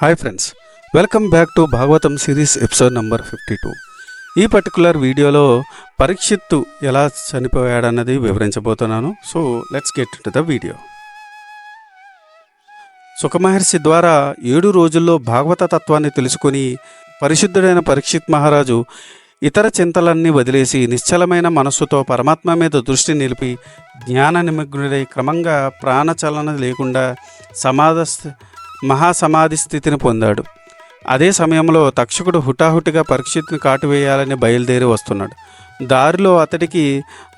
Hi friends, welcome back to Bhagavatam series episode number 52. ఈ particular వీడియోలో పరీక్షిత్తు ఎలా చనిపోయాడన్నది వివరించబోతున్నాను. So let's get to the video. Shukamaharshi ద్వారా 7 రోజుల్లో భాగవత తత్వాన్ని తెలుసుకొని పరిశుద్ధుడైన పరీక్షిత్ మహారాజు ఇతర చింతలన్నీ వదిలేసి నిశ్చలమైన మనస్సుతో పరమాత్మ మీద దృష్టి నిలిపి జ్ఞాన నిమగ్నుడై క్రమంగా ప్రాణచలన లేకుండా మహాసమాధి స్థితిని పొందాడు. అదే సమయంలో తక్షకుడు హుటాహుటిగా పరీక్షిత్తుని కాటువేయాలని బయలుదేరి వస్తున్నాడు. దారిలో అతడికి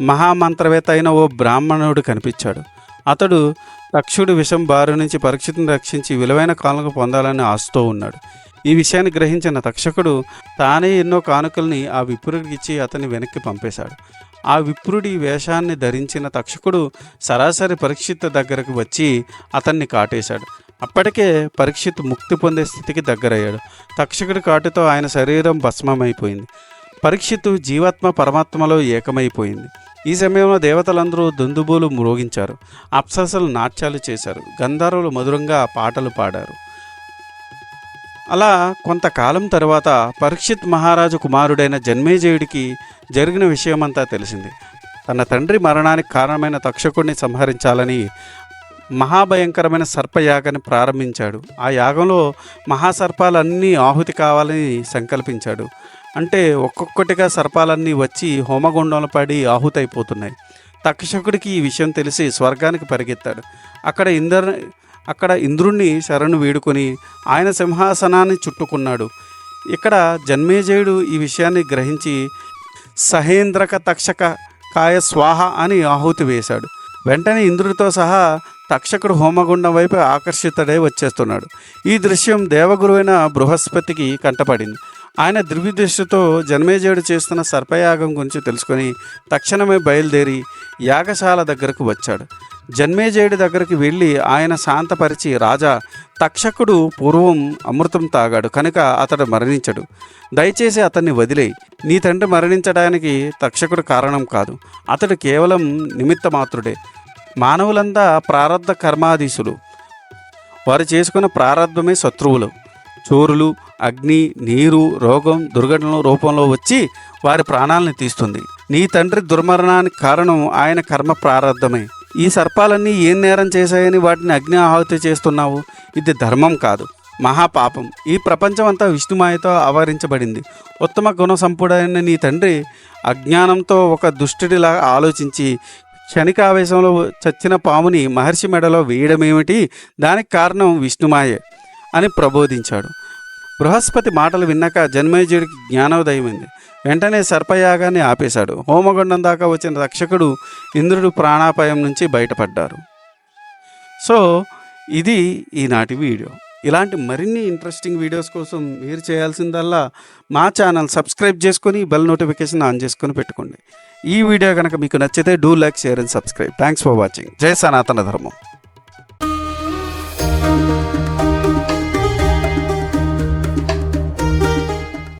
మహామంత్రవేత్త అయిన ఓ బ్రాహ్మణుడు కనిపించాడు. అతడు తక్షుడి విషం బారి నుంచి పరీక్షిత్తుని రక్షించి విలువైన కానుక పొందాలని ఆశతో ఉన్నాడు. ఈ విషయాన్ని గ్రహించిన తక్షకుడు తానే ఎన్నో కానుకల్ని ఆ విప్రుడికి ఇచ్చి అతన్ని వెనక్కి పంపేశాడు. ఆ విప్రుడి వేషాన్ని ధరించిన తక్షకుడు సరాసరి పరీక్షిత్ దగ్గరకు వచ్చి అతన్ని కాటేశాడు. అప్పటికే పరీక్షిత్ ముక్తి పొందే స్థితికి దగ్గరయ్యాడు. తక్షకుడి కాటుతో ఆయన శరీరం భస్మమైపోయింది. పరీక్షిత్తు జీవాత్మ పరమాత్మలో ఏకమైపోయింది. ఈ సమయంలో దేవతలందరూ దుందుబులు మ్రోగించారు, అప్సరసలు నాట్యాలు చేశారు, గంధర్వులు మధురంగా పాటలు పాడారు. అలా కొంతకాలం తర్వాత పరీక్షిత్ మహారాజు కుమారుడైన జన్మేజయుడికి జరిగిన విషయమంతా తెలిసింది. తన తండ్రి మరణానికి కారణమైన తక్షకుడిని సంహరించాలని మహాభయంకరమైన సర్పయాగాన్ని ప్రారంభించాడు. ఆ యాగంలో మహాసర్పాలన్నీ ఆహుతి కావాలని సంకల్పించాడు. అంటే ఒక్కొక్కటిగా సర్పాలన్నీ వచ్చి హోమగుండంలో పడి ఆహుతైపోతున్నాయి. తక్షకుడికి ఈ విషయం తెలిసి స్వర్గానికి పరిగెత్తాడు. అక్కడ ఇంద్రుణ్ణి శరణు వేడుకొని ఆయన సింహాసనాన్ని చుట్టుకున్నాడు. ఇక్కడ జన్మేజయుడు ఈ విషయాన్ని గ్రహించి సహేంద్రక తక్షక కాయ స్వాహ అని ఆహుతి వేశాడు. వెంటనే ఇంద్రుడితో సహా తక్షకుడు హోమగుండం వైపు ఆకర్షితుడై వచ్చేస్తున్నాడు. ఈ దృశ్యం దేవగురువైన బృహస్పతికి కంటపడింది. ఆయన దివ్యదృష్టితో జన్మేజయుడు చేస్తున్న సర్పయాగం గురించి తెలుసుకొని తక్షణమే బయలుదేరి యాగశాల దగ్గరకు వచ్చాడు. జన్మేజయుడి దగ్గరికి వెళ్ళి ఆయన శాంతపరిచి, రాజా, తక్షకుడు పూర్వం అమృతం తాగాడు కనుక అతడు మరణించడు. దయచేసి అతన్ని వదిలేయి. నీ తండ్రి మరణించడానికి తక్షకుడు కారణం కాదు. అతడు కేవలం నిమిత్త మాత్రుడే. మానవులంతా ప్రారబ్ధ కర్మాధీశులు. వారు చేసుకున్న ప్రారబ్ధమే శత్రువులు. చోరులు, అగ్ని, నీరు, రోగం, దుర్ఘటనల రూపంలో వచ్చి వారి ప్రాణాలను తీస్తుంది. నీ తండ్రి దుర్మరణానికి కారణం ఆయన కర్మ ప్రారబ్ధమే. ఈ సర్పాలన్నీ ఏం నేరం చేశాయని వాటిని అగ్ని ఆహుతి చేస్తున్నావు? ఇది ధర్మం కాదు, మహాపాపం. ఈ ప్రపంచం అంతా విష్ణుమాయతో ఆవరించబడింది. ఉత్తమ గుణ సంపూడైన నీ తండ్రి అజ్ఞానంతో ఒక దుష్టుడిలా ఆలోచించి క్షణికావేశంలో చచ్చిన పాముని మహర్షి మెడలో వేయడమేమిటి? దానికి కారణం విష్ణుమాయే అని ప్రబోధించాడు. బృహస్పతి మాటలు విన్నాక జన్మేజయుడికి జ్ఞానోదయమైంది. వెంటనే సర్పయాగాన్ని ఆపేశాడు. హోమగుండం దాకా వచ్చిన రక్షకుడు ఇంద్రుడు ప్రాణాపాయం నుంచి బయటపడ్డారు. సో ఇది ఈనాటి వీడియో. ఇలాంటి మరిన్ని ఇంట్రెస్టింగ్ వీడియోస్ కోసం మీరు చేయాల్సిందల్లా మా ఛానల్ సబ్స్క్రైబ్ చేసుకొని బెల్ నోటిఫికేషన్ ఆన్ చేసుకొని పెట్టుకోండి. ఈ వీడియో కనుక మీకు నచ్చితే do like, share and subscribe. Thanks for watching. జై సనాతన ధర్మం.